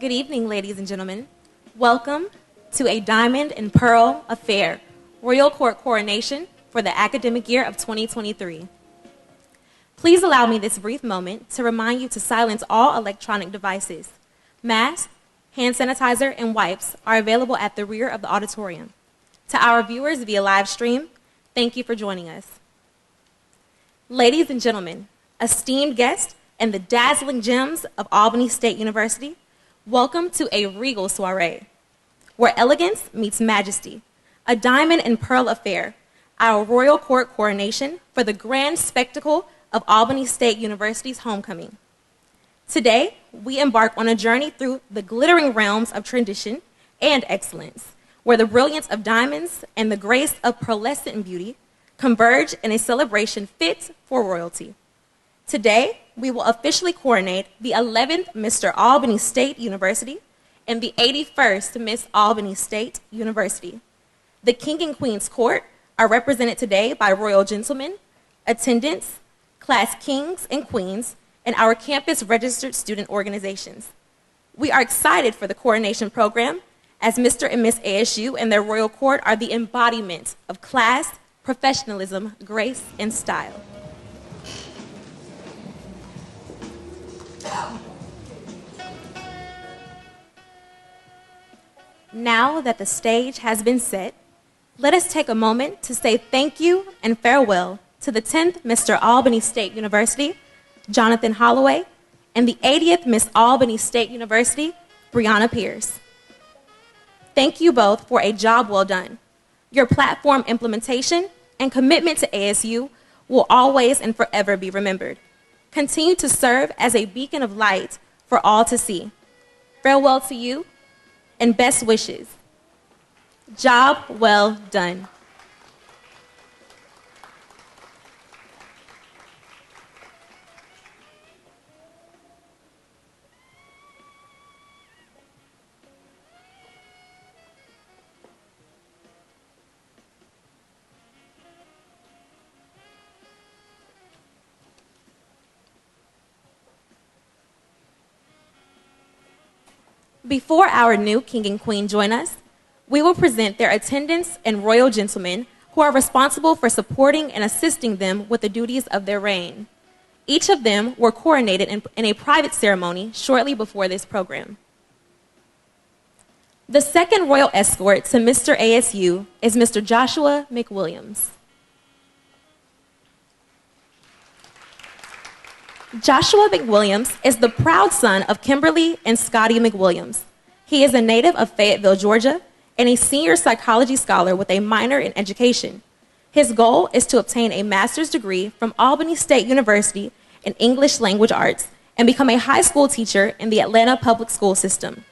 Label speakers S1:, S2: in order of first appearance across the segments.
S1: Good evening, ladies and gentlemen. Welcome to a Diamond and Pearl Affair, Royal Court Coronation for the academic year of 2023. Please allow me this brief moment to remind you to silence all electronic devices. Masks, hand sanitizer, and wipes are available at the rear of the auditorium. To our viewers via live stream, thank you for joining us. Ladies and gentlemen, esteemed guests, and the dazzling gems of Albany State University, welcome to a regal soiree, where elegance meets majesty, a diamond and pearl affair, our royal court coronation for the grand spectacle of Albany State University's homecoming. Today, we embark on a journey through the glittering realms of tradition and excellence, where the brilliance of diamonds and the grace of pearlescent beauty converge in a celebration fit for royalty. Today, we will officially coronate the 11th Mr. Albany State University and the 81st Miss Albany State University. The King and Queen's Court are represented today by royal gentlemen, attendants, class kings and queens, and our campus registered student organizations. We are excited for the coronation program, as Mr. and Miss ASU and their royal court are the embodiment of class, professionalism, grace, and style. Now that the stage has been set, let us take a moment to say thank you and farewell to the 10th Mr. Albany State University, Jonathan Holloway, and the 80th Miss Albany State University, Brianna Pierce. Thank you both for a job well done. Your platform implementation and commitment to ASU will always and forever be remembered. Continue to serve as a beacon of light for all to see. Farewell to you, and best wishes. Job well done. Before our new King and Queen join us, we will present their attendants and royal gentlemen who are responsible for supporting and assisting them with the duties of their reign. Each of them were coronated in a private ceremony shortly before this program. The second royal escort to Mr. ASU is Mr. Joshua McWilliams. Joshua McWilliams is the proud son of Kimberly and Scotty McWilliams. He is a native of Fayetteville, Georgia, and a senior psychology scholar with a minor in education. His goal is to obtain a master's degree from Albany State University in English Language Arts and become a high school teacher in the Atlanta public school system.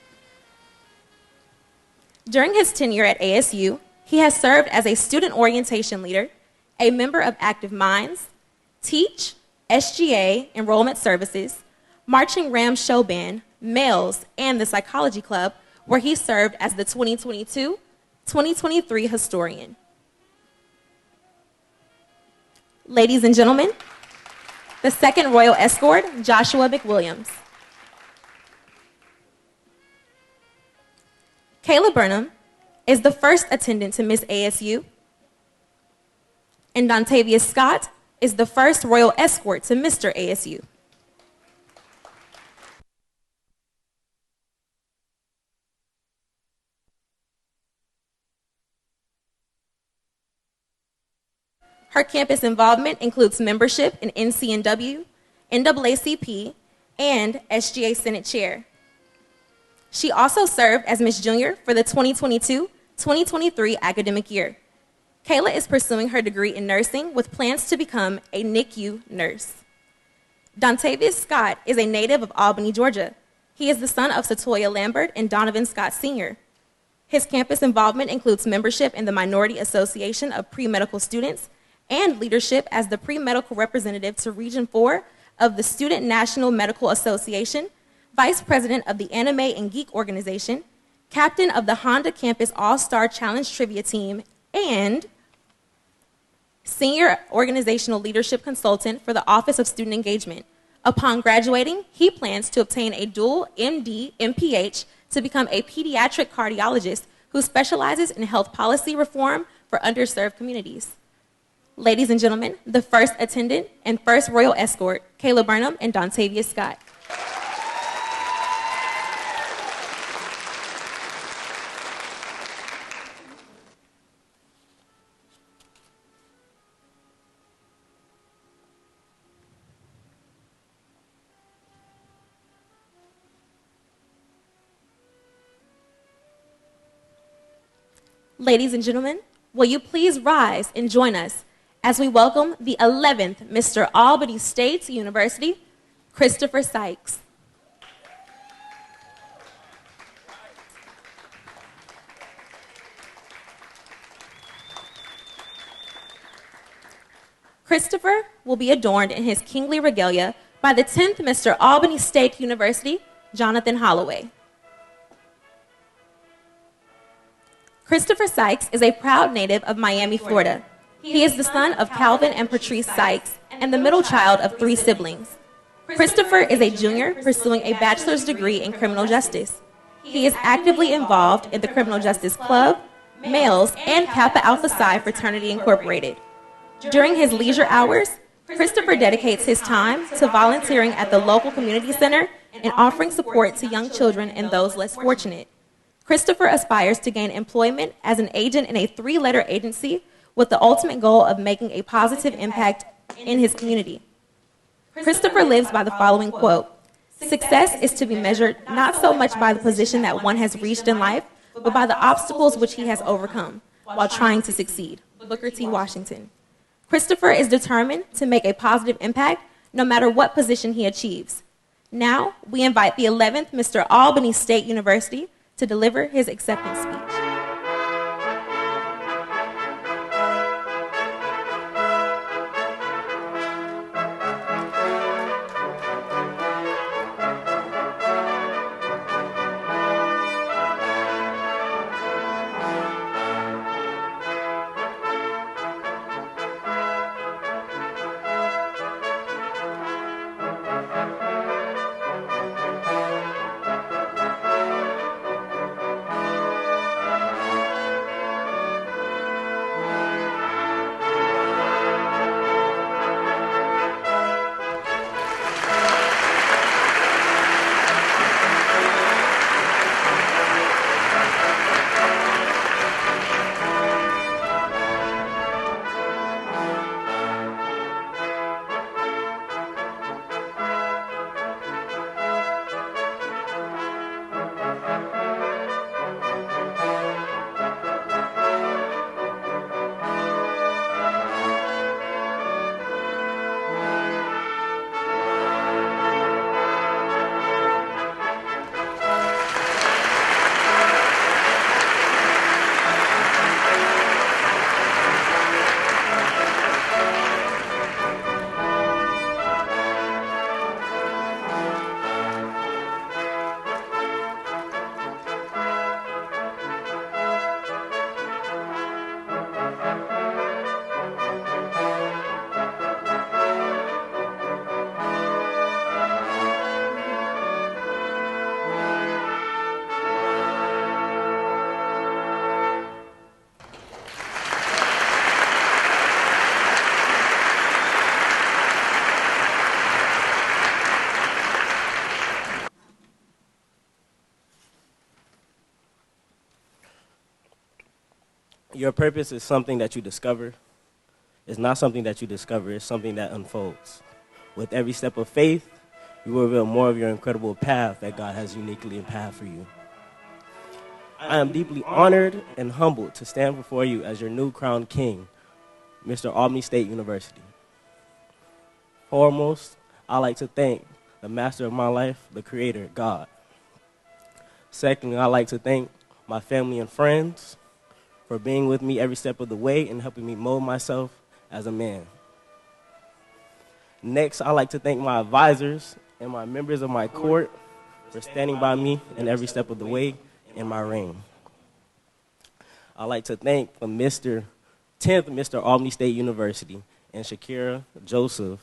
S1: During his tenure at ASU, he has served as a student orientation leader, a member of Active Minds, Teach, SGA Enrollment Services, Marching Ram Show Band, Males, and the Psychology Club, where he served as the 2022-2023 historian. Ladies and gentlemen, the second royal escort, Joshua McWilliams. Kayla Burnham is the first attendant to Miss ASU, and Dontavius Scott is the first royal escort to Mr. ASU. Her campus involvement includes membership in NCNW, NAACP, and SGA Senate Chair. She also served as Miss Junior for the 2022-2023 academic year. Kayla is pursuing her degree in nursing with plans to become a NICU nurse. Dontavius Scott is a native of Albany, Georgia. He is the son of Satoya Lambert and Donovan Scott Sr. His campus involvement includes membership in the Minority Association of Pre-Medical Students and leadership as the pre-medical representative to Region 4 of the Student National Medical Association, vice president of the Anime and Geek Organization, captain of the Honda Campus All-Star Challenge Trivia Team, and senior organizational leadership consultant for the Office of Student Engagement, Upon graduating, he plans to obtain a dual MD, MPH to become a pediatric cardiologist who specializes in health policy reform for underserved communities. Ladies and gentlemen, the first attendant and first royal escort, Kayla Burnham and Dontavius Scott. Ladies and gentlemen, will you please rise and join us as we welcome the 11th Mr. Albany State University, Christopher Sykes. Christopher will be adorned in his kingly regalia by the 10th Mr. Albany State University, Jonathan Holloway. Christopher Sykes is a proud native of Miami, Florida. He is the son of Calvin and Patrice Sykes and the middle child of 3 siblings. Christopher is a junior pursuing a bachelor's degree in criminal justice. He is actively involved in the Criminal Justice Club, Males, and Kappa Alpha Psi Fraternity Incorporated. During his leisure hours, Christopher dedicates his time to volunteering at the local community center and offering support to young children and those less fortunate. Christopher aspires to gain employment as an agent in a 3-letter agency with the ultimate goal of making a positive impact in his community. Christopher lives by the following quote: "Success is to be measured not so much by the position that one has reached in life, but by the obstacles which he has overcome while trying to succeed." Booker T. Washington. Christopher is determined to make a positive impact no matter what position he achieves. Now, we invite the 11th Mr. Albany State University to deliver his acceptance speech.
S2: Your purpose is something that you discover. It's not something that you discover, it's something that unfolds. With every step of faith, you will reveal more of your incredible path that God has uniquely empowered for you. I am deeply honored and humbled to stand before you as your new crowned king, Mr. Albany State University. Foremost, I'd like to thank the master of my life, the creator, God. Secondly, I'd like to thank my family and friends for being with me every step of the way and helping me mold myself as a man. Next, I'd like to thank my advisors and my members of my court for standing by me in every step of the way in my reign. I'd like to thank the 10th Mr. Albany State University and Shakira, Joseph,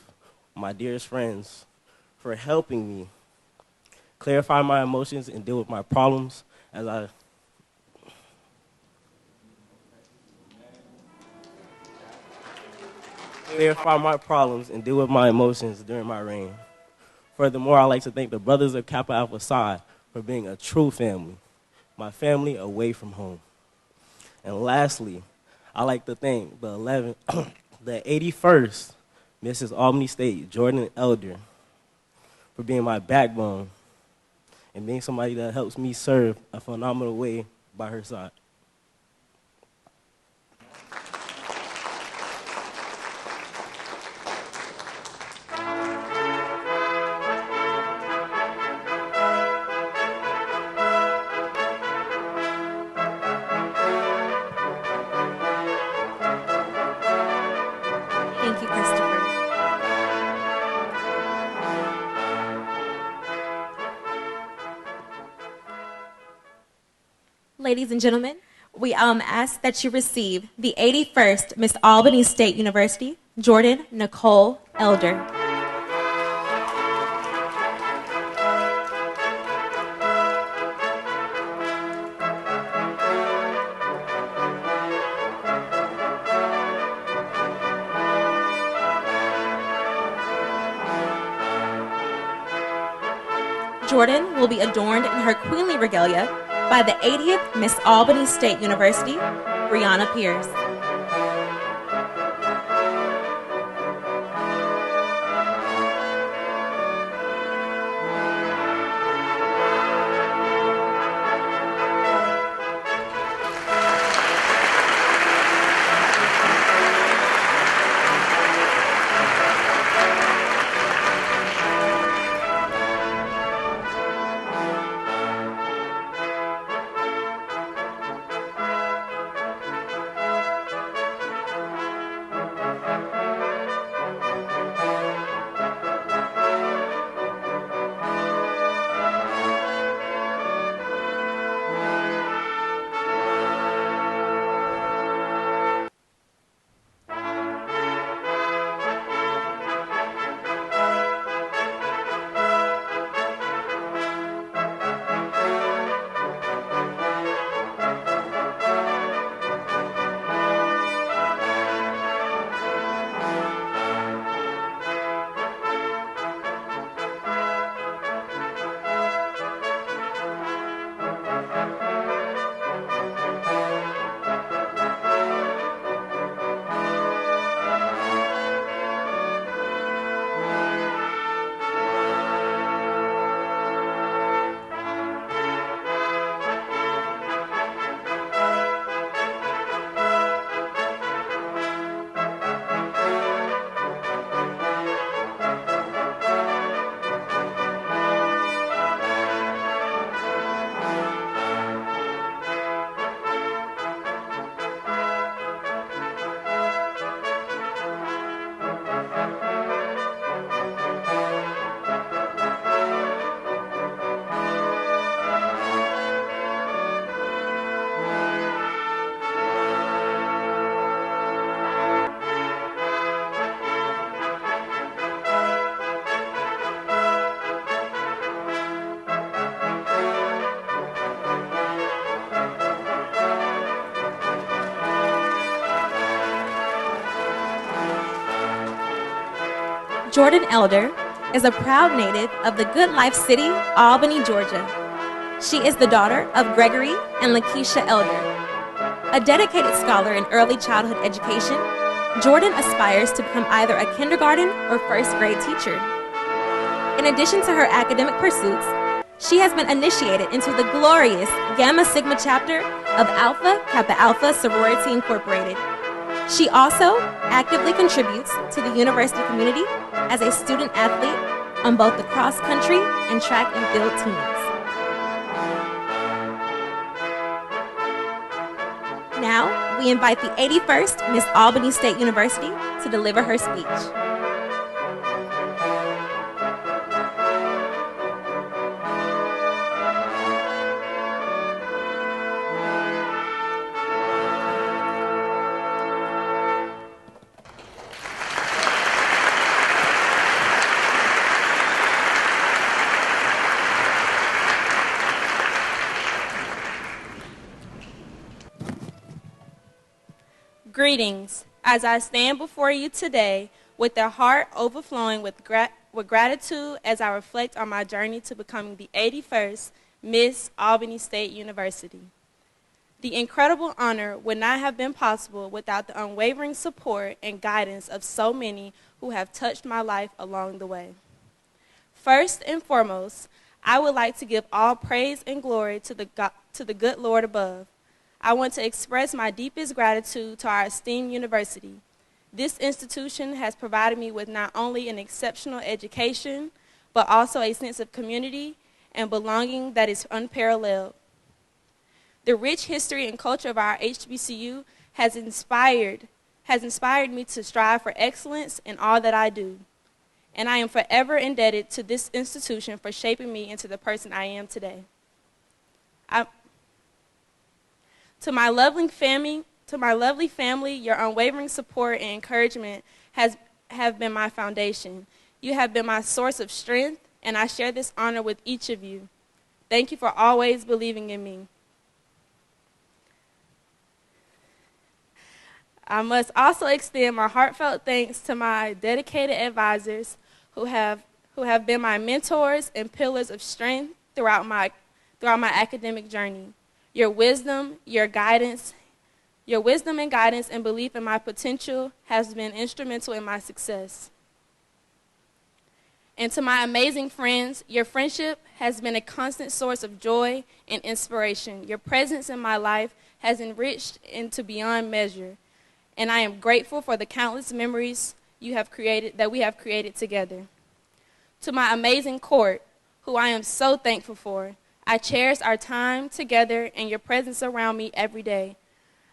S2: my dearest friends, for helping me clarify my emotions and deal with my problems as I clarify my problems and deal with my emotions during my reign. Furthermore, I'd like to thank the brothers of Kappa Alpha Psi for being a true family, my family away from home. And lastly, I'd like to thank the 81st Mrs. Albany State, Jordan Elder, for being my backbone and being somebody that helps me serve a phenomenal way by her side.
S1: Thank you, Christopher. Ladies and gentlemen, we ask that you receive the 81st Miss Albany State University, Jordan Nicole Elder. Jordan will be adorned in her queenly regalia by the 80th Miss Albany State University, Brianna Pierce. Jordan Elder is a proud native of the Good Life City, Albany, Georgia. She is the daughter of Gregory and Lakeisha Elder. A dedicated scholar in early childhood education, Jordan aspires to become either a kindergarten or first grade teacher. In addition to her academic pursuits, she has been initiated into the glorious Gamma Sigma chapter of Alpha Kappa Alpha Sorority Incorporated. She also actively contributes to the university community as a student athlete on both the cross country and track and field teams. Now, we invite the 81st Miss Albany State University to deliver her speech.
S3: Greetings, as I stand before you today with a heart overflowing with gratitude as I reflect on my journey to becoming the 81st Miss Albany State University. The incredible honor would not have been possible without the unwavering support and guidance of so many who have touched my life along the way. First and foremost, I would like to give all praise and glory to the good Lord above. I want to express my deepest gratitude to our esteemed university. This institution has provided me with not only an exceptional education, but also a sense of community and belonging that is unparalleled. The rich history and culture of our HBCU has inspired me to strive for excellence in all that I do. And I am forever indebted to this institution for shaping me into the person I am today. To my lovely family, your unwavering support and encouragement have been my foundation. You have been my source of strength, and I share this honor with each of you. Thank you for always believing in me. I must also extend my heartfelt thanks to my dedicated advisors who have been my mentors and pillars of strength throughout my academic journey. Your wisdom and guidance and belief in my potential has been instrumental in my success. And to my amazing friends, your friendship has been a constant source of joy and inspiration. Your presence in my life has enriched into beyond measure, and I am grateful for the countless memories we have created together. To my amazing court, who I am so thankful for, I cherish our time together and your presence around me every day.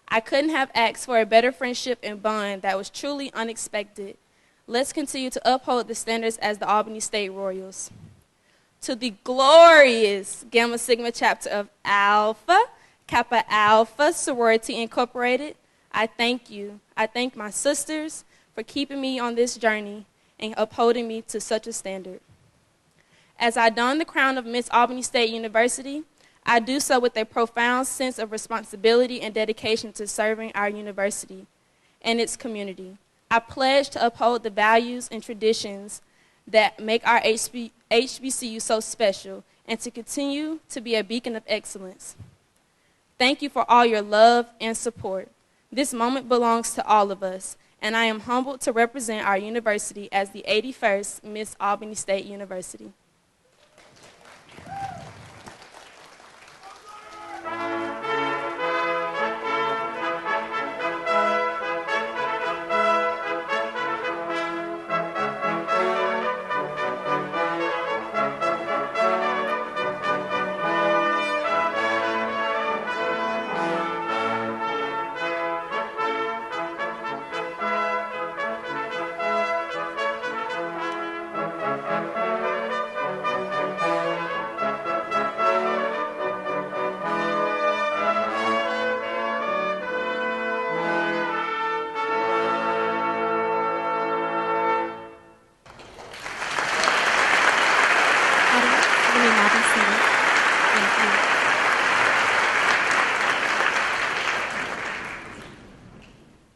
S3: I couldn't have asked for a better friendship and bond that was truly unexpected. Let's continue to uphold the standards as the Albany State Royals. To the glorious Gamma Sigma chapter of Alpha, Kappa Alpha Sorority Incorporated, I thank you. I thank my sisters for keeping me on this journey and upholding me to such a standard. As I don the crown of Miss Albany State University, I do so with a profound sense of responsibility and dedication to serving our university and its community. I pledge to uphold the values and traditions that make our HBCU so special and to continue to be a beacon of excellence. Thank you for all your love and support. This moment belongs to all of us, and I am humbled to represent our university as the 81st Miss Albany State University.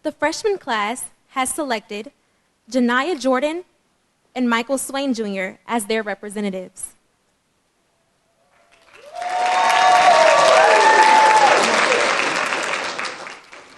S1: The freshman class has selected Janiyah Jordan and Michael Swain Jr. as their representatives.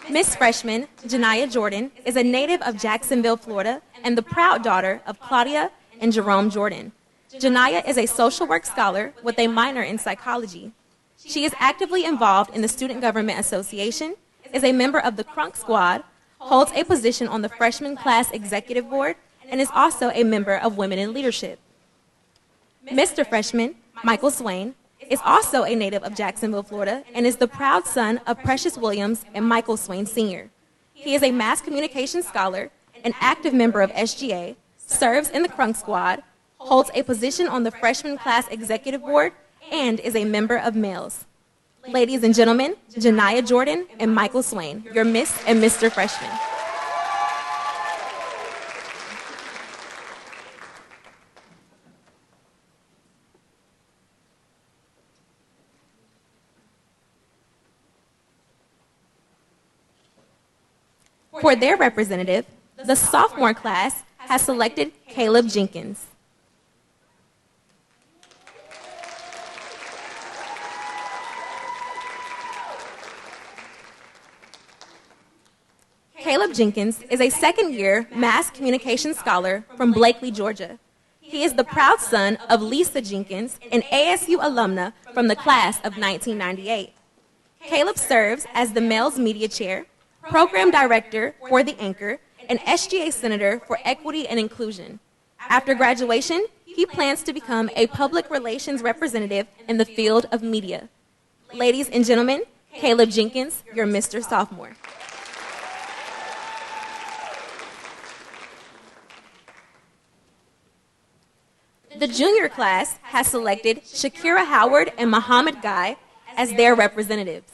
S1: Miss Freshman Janiyah Jordan is a native of Jacksonville, Florida, and the proud daughter of Claudia and Jerome Jordan. Janiyah is a social work scholar with a minor in psychology. She is actively involved in the Student Government Association, is a member of the Crunk Squad, holds a position on the freshman class executive board, and is also a member of Women in Leadership. Mr. Freshman Michael Swain is also a native of Jacksonville, Florida, and is the proud son of Precious Williams and Michael Swain Sr. He is a mass communications scholar, an active member of SGA, serves in the Crunk Squad, holds a position on the freshman class executive board, and is a member of MAILS. Ladies and gentlemen, Janiyah Jordan and Michael Swain, your Miss and Mr. Freshman. For their representative, the sophomore class has selected Caleb Jenkins. Caleb Jenkins is a second-year mass communication scholar from Blakely, Georgia. He is the proud son of Lisa Jenkins, an ASU alumna from the class of 1998. Caleb serves as the Males Media Chair, Program Director for The Anchor, and SGA Senator for Equity and Inclusion. After graduation, he plans to become a public relations representative in the field of media. Ladies and gentlemen, Caleb Jenkins, your Mr. Sophomore. The junior class has selected Shakira Howard and Muhammad Guy as their representatives.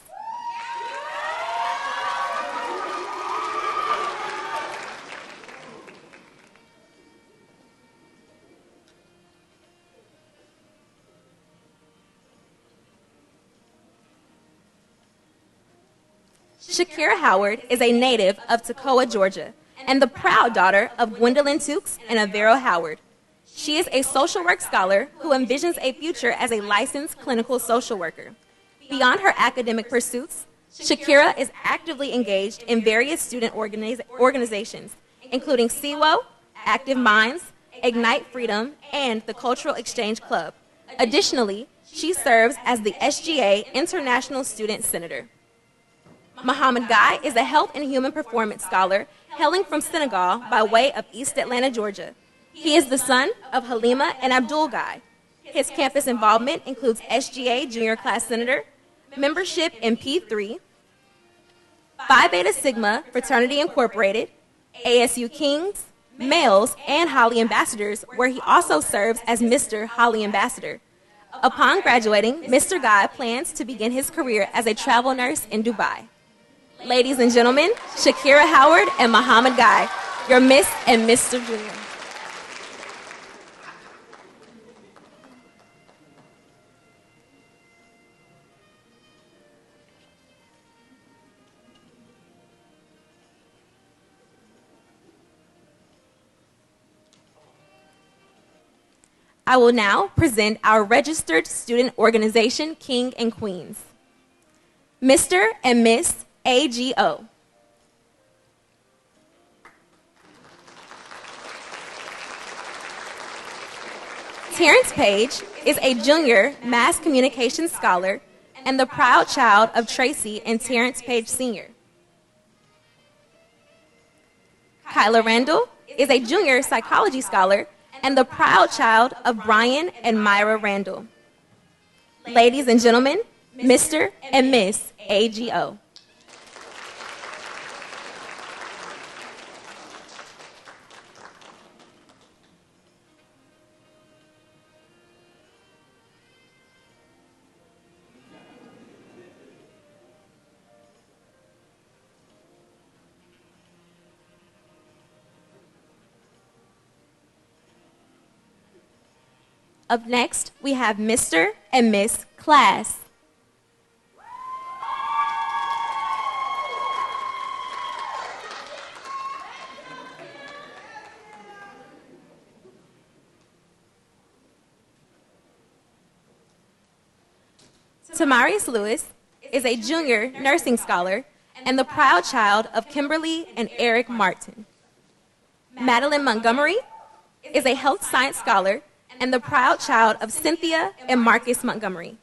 S1: Shakira Howard is a native of Toccoa, Georgia, and the proud daughter of Gwendolyn Tukes and Avero Howard. She is a social work scholar who envisions a future as a licensed clinical social worker. Beyond her academic pursuits, Shakira is actively engaged in various student organizations, including CWO, Active Minds, Ignite Freedom, and the Cultural Exchange Club. Additionally, she serves as the SGA International Student Senator. Muhammad Guy is a health and human performance scholar hailing from Senegal by way of East Atlanta, Georgia. He is the son of Halima and Abdul Guy. His campus involvement includes SGA Junior Class Senator, membership in P3, Phi Beta Sigma Fraternity Incorporated, ASU Kings, Males, and Holly Ambassadors, where he also serves as Mr. Holly Ambassador. Upon graduating, Mr. Guy plans to begin his career as a travel nurse in Dubai. Ladies and gentlemen, Shakira Howard and Muhammad Guy, your Miss and Mr. Junior. I will now present our registered student organization, King and Queens. Mr. and Miss AGO. Terrence Page is a junior mass communications scholar and the proud child of Tracy and Terrence Page Sr. Kyla Randall is a junior psychology scholar and the proud child of Brian and Myra Randall. Ladies and gentlemen, Mr. and Miss AGO. Up next, we have Mr. and Miss Class. Tamarius Lewis is a junior nursing scholar and the proud child of Kimberly and Eric Martin. Madeline Montgomery is a health science scholar and the proud child of Cynthia and Marcus Montgomery.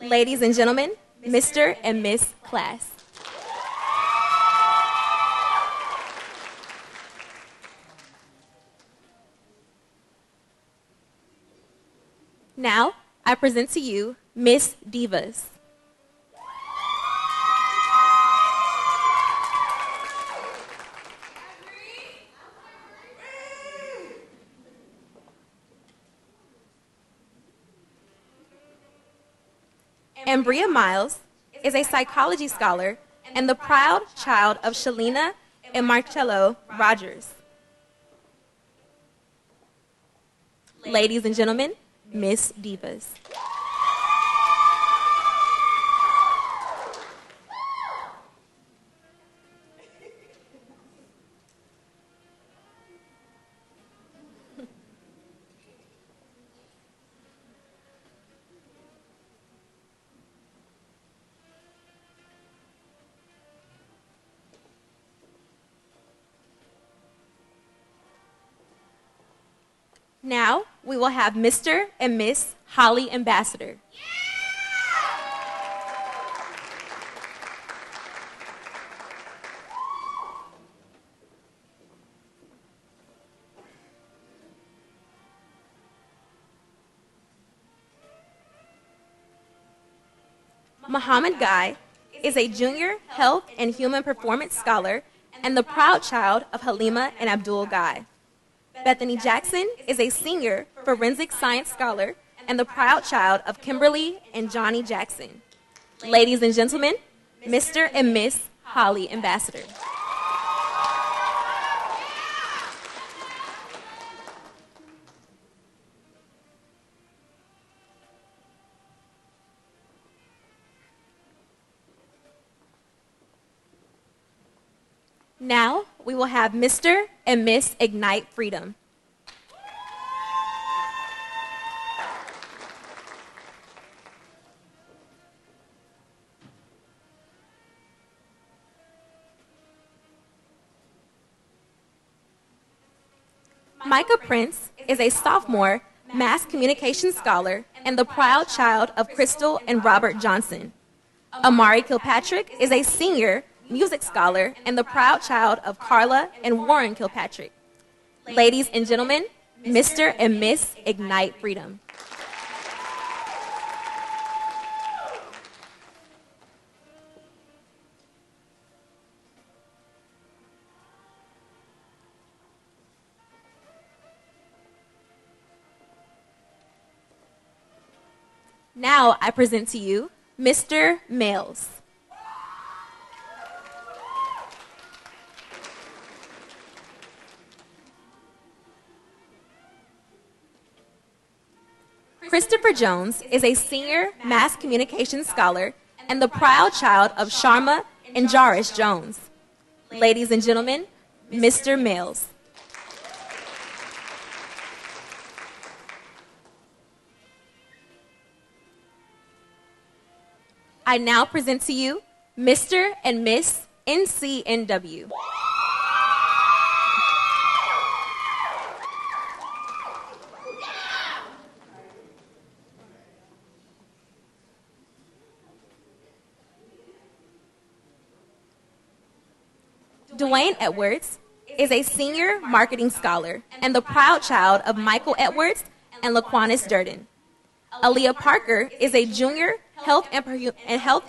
S1: Ladies and gentlemen, Mr. and Miss Class. Now, I present to you Miss Divas. Ambria Miles is a psychology scholar and the proud child of Shalina and Marcello Rogers. Ladies and gentlemen, Miss Divas. Now we will have Mr. and Miss Holly Ambassador. Muhammad Guy is a junior health and human performance scholar and the proud child of Halima and Abdul Guy. Bethany Jackson is a senior forensic science scholar and the proud child of Kimberly and Johnny Jackson. Ladies and gentlemen, Mr. and Miss Holly Ambassador. Now we will have Mr. and Miss Ignite Freedom. Micah Prince is a sophomore mass communication scholar and the proud child of Crystal and Robert Johnson. Amari Kilpatrick is a senior music scholar and the proud child of Carla and Warren Kilpatrick. Ladies and gentlemen, Mr. and Miss Ignite Freedom. Now I present to you Mr. Males. Christopher Jones is a senior mass communications scholar and the proud child of Sharma and Jarish Jones. Ladies and gentlemen, Mr. Males. I now present to you Mr. and Miss NCNW. Dwayne Edwards is a senior marketing scholar and the proud child of Michael Edwards and Laquanis Durden. Aaliyah Parker is a junior health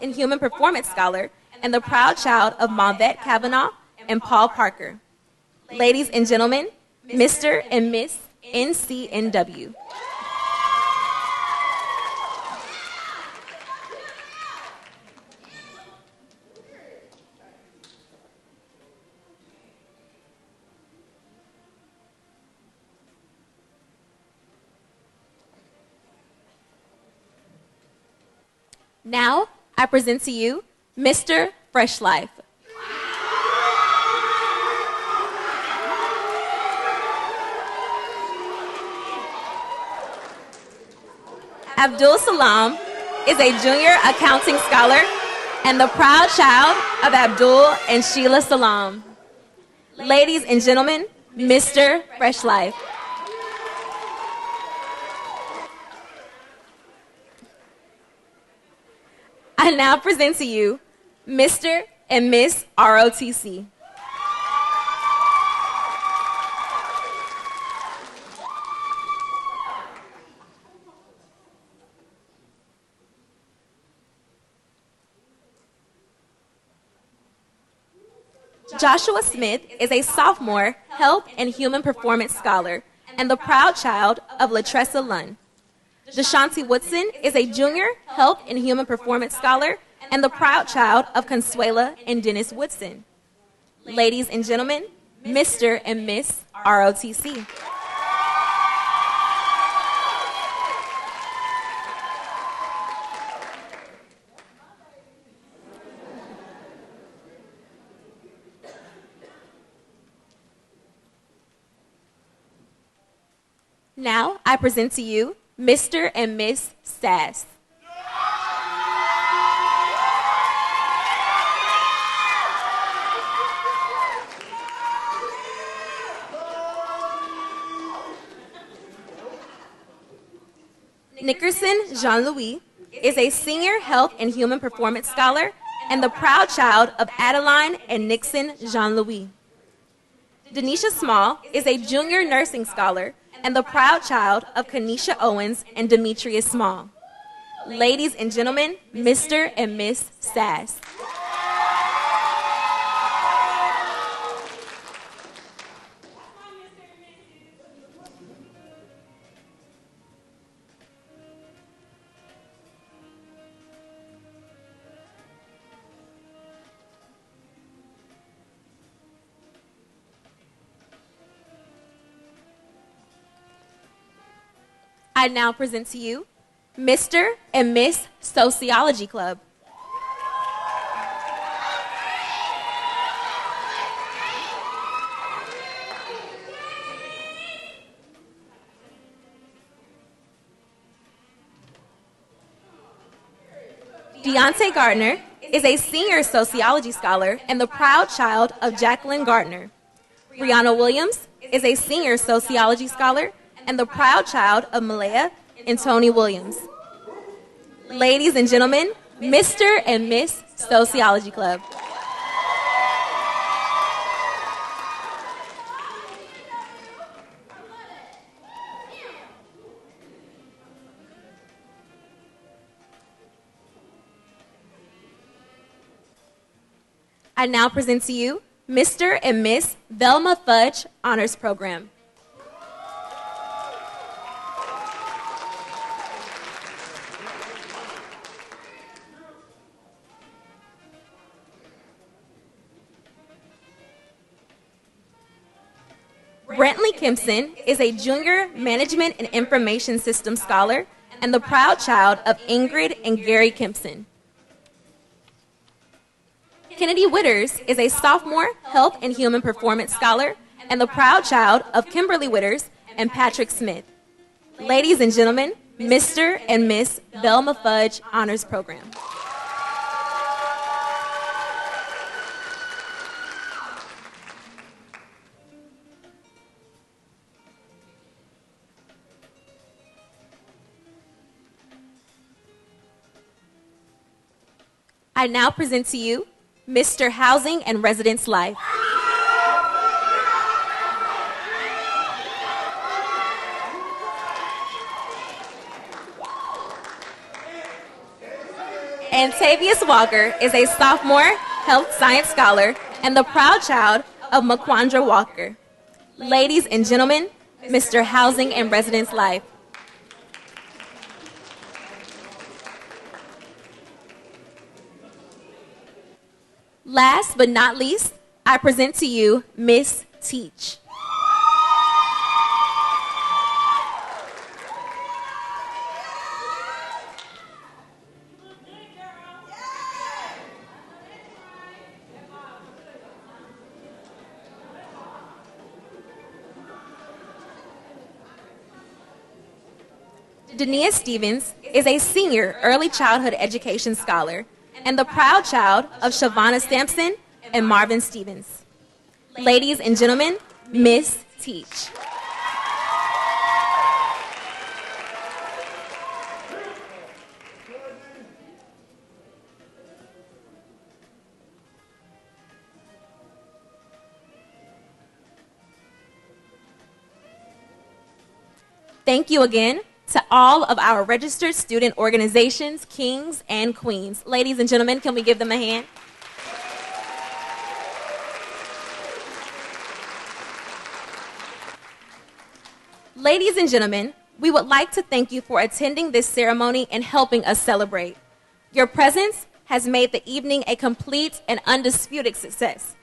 S1: and human performance scholar and the proud child of Monvette Kavanaugh and Paul Parker. Ladies and gentlemen, Mr. and Miss NCNW. Now, I present to you Mr. Fresh Life. Abdul Salam is a junior accounting scholar and the proud child of Abdul and Sheila Salam. Ladies and gentlemen, Mr. Fresh Life. I now present to you Mr. and Miss ROTC. Joshua Smith is a sophomore health and human performance scholar and the proud child of Latressa Lunn. Deshanti Woodson is a junior health and human performance scholar and the proud child of Consuela and Dennis Woodson. Ladies and gentlemen, Mr. and Miss ROTC. Now I present to you Mr. and Miss Sass. Dickerson Jean-Louis is a senior health and human performance scholar and the proud child of Adeline and Nixon Jean-Louis. Denisha Small is a junior nursing scholar and the proud child of Kanisha Owens and Demetrius Small. Ladies and gentlemen, Mr. and Miss Sass. I now present to you Mr. and Miss Sociology Club. Deontay Gardner is a senior sociology scholar and the proud child of Jacqueline Gardner. Brianna Williams is a senior sociology scholar and the proud child of Malaya and Tony Williams. Ladies and gentlemen, Mr. and Miss Sociology Club. I now present to you Mr. and Miss Velma Fudge Honors Program. Brentley Kempson is a junior management and information systems scholar and the proud child of Ingrid and Gary Kempson. Kennedy Witters is a sophomore health and human performance scholar and the proud child of Kimberly Witters and Patrick Smith. Ladies and gentlemen, Mr. and Miss Velma Fudge Honors Program. I now present to you Mr. Housing and Residence Life. Antavius Walker is a sophomore health science scholar and the proud child of Maquandra Walker. Ladies and gentlemen, Mr. Housing and Residence Life. Last but not least, I present to you Miss Teach. Dania Stevens is a senior early childhood education scholar and the proud child of Shavonna Sampson and Marvin Stevens. Ladies and gentlemen, Miss Teach. Thank you again to all of our registered student organizations, kings and queens. Ladies and gentlemen, can we give them a hand? Ladies and gentlemen, we would like to thank you for attending this ceremony and helping us celebrate. Your presence has made the evening a complete and undisputed success.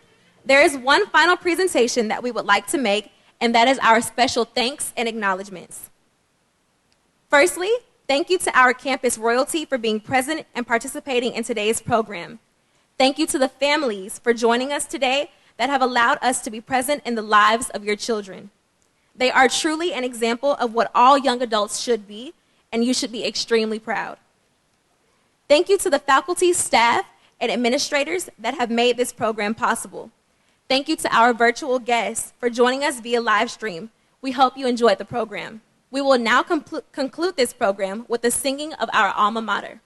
S1: There is one final presentation that we would like to make, and that is our special thanks and acknowledgments. Firstly, thank you to our campus royalty for being present and participating in today's program. Thank you to the families for joining us today that have allowed us to be present in the lives of your children. They are truly an example of what all young adults should be, and you should be extremely proud. Thank you to the faculty, staff, and administrators that have made this program possible. Thank you to our virtual guests for joining us via live stream. We hope you enjoyed the program. We will now conclude this program with the singing of our alma mater.